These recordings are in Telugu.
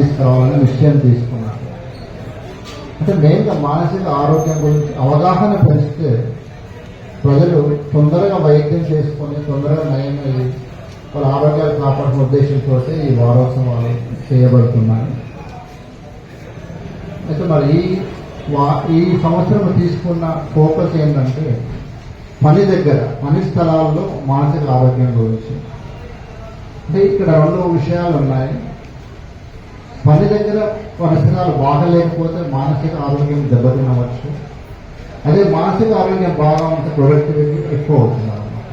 తీసుకురావాలని నిశ్చయం తీసుకున్నారు. అంటే మెయిన్గా మానసిక ఆరోగ్యం గురించి అవగాహన పెంచితే ప్రజలు తొందరగా వైద్యం చేసుకొని తొందరగా నయమయ్యి వాళ్ళ ఆరోగ్యాలు కాపాడుకునే ఉద్దేశంతో ఈ వారోత్సవాలు చేయబడుతున్నాయి. అయితే మరి ఈ సంవత్సరం తీసుకున్న ఫోకస్ ఏంటంటే పని స్థలాల్లో మానసిక ఆరోగ్యం గురించి. అంటే ఇక్కడ రెండు విషయాలు ఉన్నాయి. పని దగ్గర పరిసరాలు బాగలేకపోతే మానసిక ఆరోగ్యం దెబ్బతినవచ్చు. అదే మానసిక ఆరోగ్యం బాగా ఉంటే ప్రొడక్టివిటీ ఎక్కువ అవుతుంది అన్నమాట.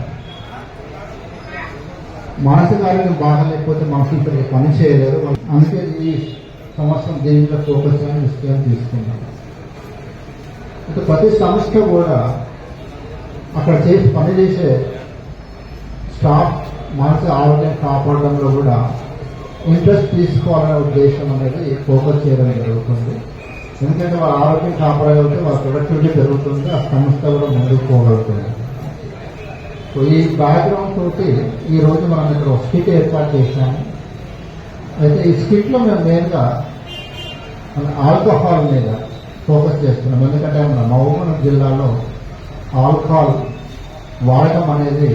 మానసిక ఆరోగ్యం బాగలేకపోతే మనుషులు పని చేయలేరు. అందుకే ఈ సంవత్సరం దీనిలో ఫోకస్ అని నిశ్చయం తీసుకున్నాను. అయితే ప్రతి సంస్థ కూడా అక్కడ పనిచేసే స్టాఫ్ మానసిక ఆరోగ్యం కాపాడడంలో కూడా ఇంట్రెస్ట్ తీసుకోవాలనే ఉద్దేశం అనేది ఫోకస్ చేయడం జరుగుతుంది. ఎందుకంటే వాళ్ళ ఆరోగ్యం కాపాడగలిగితే వాళ్ళ ప్రొడక్టివిటీ పెరుగుతుంది, ఆ సంస్థ కూడా ముందుకు పోగలుగుతుంది. సో ఈ బ్యాక్గ్రౌండ్ తోటి ఈరోజు మనం ఇక్కడ ఒక స్కిట్ ఏర్పాటు చేశాము. అయితే ఈ స్కిట్లో మేము మెయిన్గా ఆల్కహాల్ మీద ఫోకస్ చేస్తున్నాం. ఎందుకంటే మన మహబూబ్నగర్ జిల్లాలో ఆల్కహాల్ వాడటం అనేది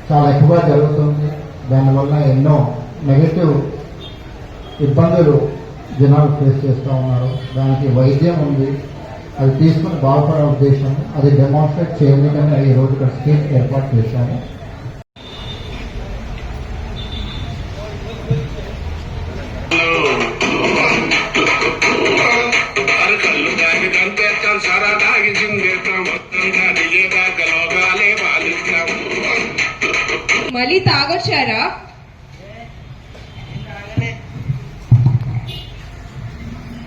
చాలా ఎక్కువగా జరుగుతుంది. దానివల్ల ఎన్నో నెగటివ్ ఇబ్బందులు జనాలు ఫేస్ చేస్తూ ఉన్నారు. దానికి వైద్యం ఉంది, అది తీసుకుని బాగుపడే ఉద్దేశం అది డెమాన్స్ట్రేట్ చేయడానికని ఈ రోజు ఇక్కడ స్కీమ్ ఏర్పాటు చేశాము. మళ్ళీ తాగొచ్చారా?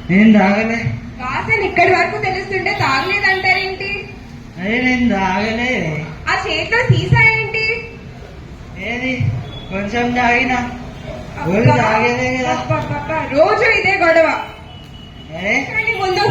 నేను తాగలే. వాసన ఇక్కడి వరకు తెలుస్తుంటే తాగలేదంటారేంటి? అదే నేను తాగలే. ఆ చేతిలో సీసా ఏంటి? ఏది కొంచెం తాగినా, రోజు తాగలే కదా. రోజు ఇదే గొడవ. ఏ ముందు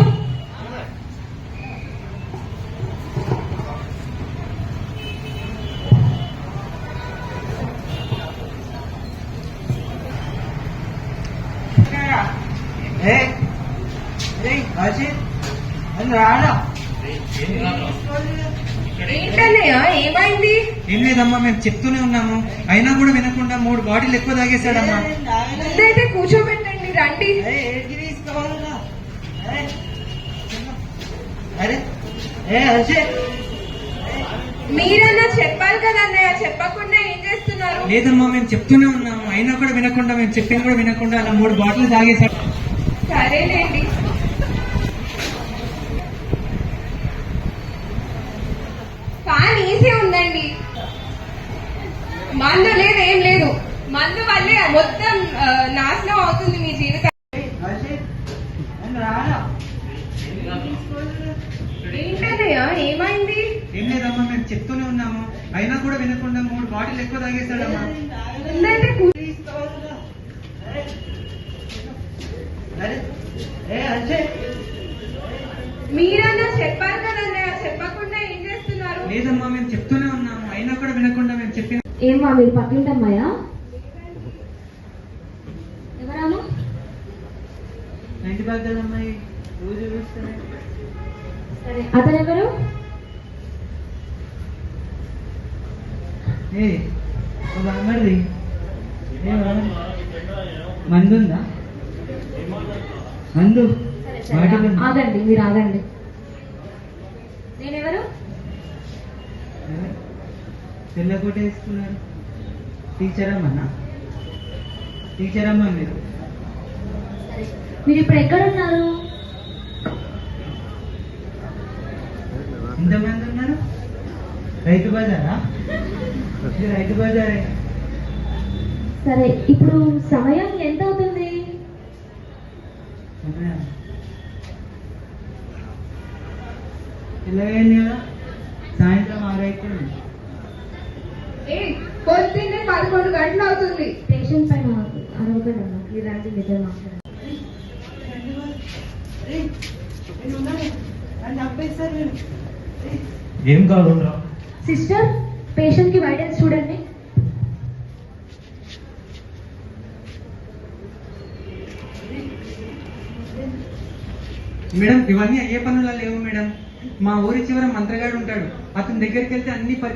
రాడా ఏంటన్నయ్య, ఏమైంది? ఏం లేదమ్మా, మేము చెప్తూనే ఉన్నాము, అయినా కూడా వినకుండా 3 బాటిల్ ఎక్కువ తాగేశాడమ్మా. ముందైతే కూర్చోబెట్టండి, రండి. అరే ఏ అజయ్, మీరన్నా చెప్పాలి కదా అన్నయ్య, చెప్పకుండా ఏం చేస్తున్నారు? లేదమ్మా, మేము చెప్తూనే ఉన్నాము, అయినా కూడా వినకుండా, మేము చెప్పింది కూడా వినకుండా అలా 3 బాటిల్ తాగేశాడు. సరేలేండి. ఫ్యాన్ ఈసీ ఉందండి. మందు లేదు, ఏం లేదు. మందు వల్లే మొత్తం నాశనం అవుతుంది మీ జీవితం. ఏంటన్నయ్య, ఏమైంది? ఏం లేదమ్మా, మేము చెప్తూనే ఉన్నాము, అయినా కూడా వినకుండా 3 బాటిల్ ఎక్కువ తాగేశాడమ్మా. ముందైతే మీరన్నా చెప్పాలి కదన్నయ్య, చెప్పకుండా ఏం చేస్తున్నారు? లేదమ్మా, మేము చెప్తూనే ఉన్నాము, అయినా కూడా వినకుండా మేము చెప్పిన. ఏమ్మా, మీరు పక్కింటమ్మాయా? ఎవరామా? ఇంటి పక్కనమ్మాయి, రోజు చూస్తున్నాయి. సరే, అతను ఎవరు? ఒక అంగడిది మందు ఉందా? మందు ఆగండి, మీరు ఆగండి. నేనెవరు? తెల్ల కోట వేసుకున్నారు. టీచర్ అమ్మన్నా, టీచర్ అమ్మ మీరు. మీరు ఇప్పుడు ఎక్కడున్నారు? ఎంతమంది ఉన్నారు? రైతు బజారా? ఇది రైతు బజారే. సరే, ఇప్పుడు సమయం ఎంత అవుతుంది? ఇలాగైంది కదా, సాయంత్రం 6 అవుతుంది. పొద్దున్నే 11 గంటలు అవుతుంది. పేషెంట్ పైన అరవకడమ్మా, మీరు రండి, నిద్ర మాట్లాడారు. ఏం కావాలరా? సిస్టర్, పేషెంట్ కి వైటల్స్ చూడండి. మేడం ఇవన్నీ అయ్యే పనులా లేవు మేడం. మా ఊరి చివర మంత్రగాడు ఉంటాడు, అతని దగ్గరికి వెళ్తే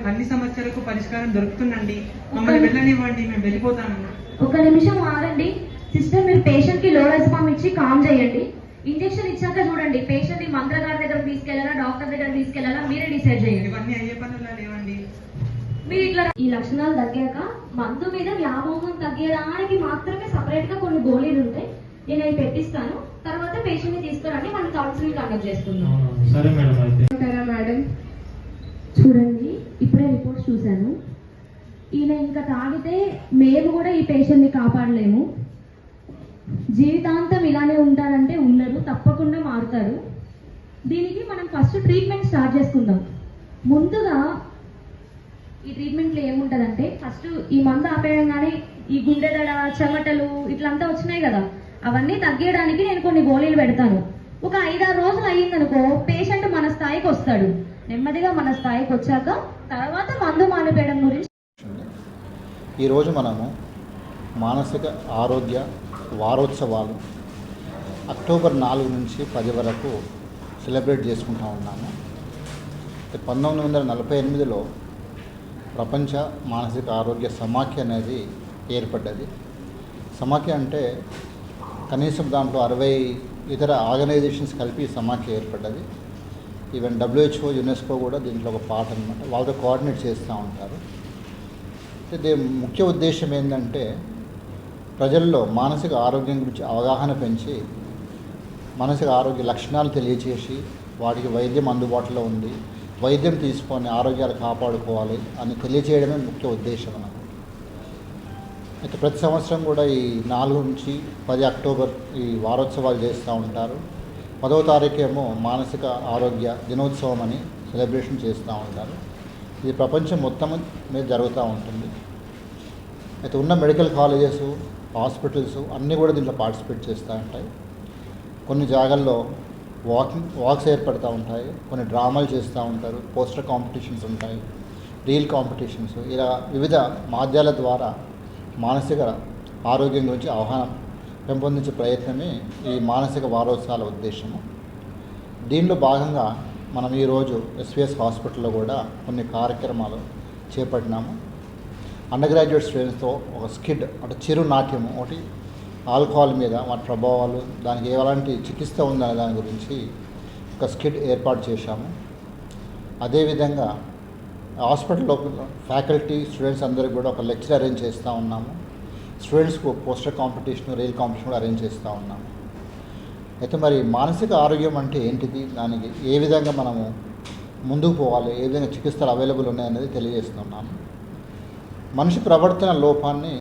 అన్ని సమస్యలకు పరిష్కారం దొరుకుతుందండి. మమ్మల్ని వెళ్ళనివ్వండి, మేము వెళ్ళిపోతాము. ఒక నిమిషం ఆగండి సిస్టర్, మీరు పేషెంట్ కి లో రెస్పామ్ ఇచ్చి కామ్ చేయండి. ఇంజెక్షన్ ఇచ్చాక చూడండి పేషెంట్ ని మంత్రగారి దగ్గర తీసుకెళ్లాలా డాక్టర్ దగ్గర తీసుకెళ్లాలా మీరే డిసైడ్ చేయండి. ఇవన్నీ అయ్యే పనులా లేవండి. మీరు ఇట్లా ఈ లక్షణాలు తగ్గాక మందు మీద వ్యామోహం తగ్గడానికి మాత్రమే సపరేట్ గా కొన్ని గోళీలు ఉంటాయి. నేను అవి పెట్టిస్తాను, తర్వాత పేషెంట్ ని తీసుకురండి, మనం కౌన్సిలింగ్ కండక్ట్ చేసుకుందాం. సరే మేడం. అయితే మేడం చూడండి ఇప్పుడే రిపోర్ట్స్ చూశాను. ఈయన ఇంకా తాగితే మేము కూడా ఈ పేషెంట్ ని కాపాడలేము. జీవితాంతం ఇలానే ఉంటారంటే ఉండరు, తప్పకుండా మారుతారు. దీనికి మనం ఫస్ట్ ట్రీట్మెంట్ స్టార్ట్ చేసుకుందాం. ముందుగా ఈ ట్రీట్మెంట్లో ఏముంటదంటే ఫస్ట్ ఈ మందు ఆపేయగానే ఈ గుండె దడ చెమటలు ఇట్లంతా వచ్చినాయి కదా, అవన్నీ తగ్గేయడానికి నేను కొన్ని గోళీలు పెడతాను. ఒక 5-6 రోజులు అయ్యిందనుకో పేషెంట్ మన స్థాయికి వస్తాడు. నెమ్మదిగా మన స్థాయికి వచ్చాక తర్వాత మందు మానిపేయడం గురించి. ఈరోజు మనము మానసిక ఆరోగ్య వారోత్సవాలు అక్టోబర్ 4 నుంచి 10 వరకు సెలబ్రేట్ చేసుకుంటూ ఉన్నాము. 1948లో ప్రపంచ మానసిక ఆరోగ్య సమాఖ్య అనేది ఏర్పడ్డది. సమాఖ్య అంటే కనీసం దాంట్లో 60 ఇతర ఆర్గనైజేషన్స్ కలిపి సమాఖ్య ఏర్పడ్డది. ఈవెన్ WHO యునెస్కో కూడా దీంట్లో ఒక పార్ట్ అనమాట. వాళ్ళతో కోఆర్డినేట్ చేస్తూ ఉంటారు. దీని ముఖ్య ఉద్దేశం ఏంటంటే ప్రజల్లో మానసిక ఆరోగ్యం గురించి అవగాహన పెంచి మానసిక ఆరోగ్య లక్షణాలు తెలియచేసి వాటికి వైద్యం అందుబాటులో ఉంది, వైద్యం తీసుకొని ఆరోగ్యాలు కాపాడుకోవాలి అని తెలియచేయడమే ముఖ్య ఉద్దేశం అన్నమాట. అయితే ప్రతి సంవత్సరం కూడా ఈ 4 నుంచి 10 అక్టోబర్ ఈ వారోత్సవాలు చేస్తూ ఉంటారు. 10వ తారీఖు ఏమో మానసిక ఆరోగ్య దినోత్సవం అని సెలబ్రేషన్ చేస్తూ ఉంటారు. ఇది ప్రపంచం మొత్తం మీద జరుగుతూ ఉంటుంది. అయితే ఉన్న మెడికల్ కాలేజెస్ హాస్పిటల్స్ అన్నీ కూడా దీంట్లో పార్టిసిపేట్ చేస్తూ ఉంటాయి. కొన్ని జాగాల్లో వాక్స్ ఏర్పడుతూ ఉంటాయి, కొన్ని డ్రామాలు చేస్తూ ఉంటారు, పోస్టర్ కాంపిటీషన్స్ ఉంటాయి, రీల్ కాంపిటీషన్స్, ఇలా వివిధ మాధ్యాల ద్వారా మానసిక ఆరోగ్యం గురించి అవగాహన పెంపొందించే ప్రయత్నమే ఈ మానసిక వారోత్సవాల ఉద్దేశము. దీనిలో భాగంగా మనం ఈరోజు ఎస్విఎస్ హాస్పిటల్లో కూడా కొన్ని కార్యక్రమాలు చేపట్టినాము. అండర్ గ్రాడ్యుయేట్ స్టూడెంట్స్తో ఒక స్కిడ్ అంటే చిరు నాట్యము ఒకటి, ఆల్కహాల్ మీద వాటి ప్రభావాలు, దానికి ఎలాంటి చికిత్స ఉందనే దాని గురించి ఒక స్కిడ్ ఏర్పాటు చేశాము. అదేవిధంగా హాస్పిటల్లో ఫ్యాకల్టీ స్టూడెంట్స్ అందరికి కూడా ఒక లెక్చర్ అరేంజ్ చేస్తూ ఉన్నాము. స్టూడెంట్స్కు పోస్టర్ కాంపిటీషన్, రీల్ కాంపిటీషన్ కూడా అరేంజ్ చేస్తూ ఉన్నాము. అయితే మరి మానసిక ఆరోగ్యం అంటే ఏంటిది, దానికి ఏ విధంగా మనము ముందుకు పోవాలి, ఏ విధంగా చికిత్సలు అవైలబుల్ ఉన్నాయనేది తెలియజేస్తున్నాను. మనిషి ప్రవర్తన లోపాన్ని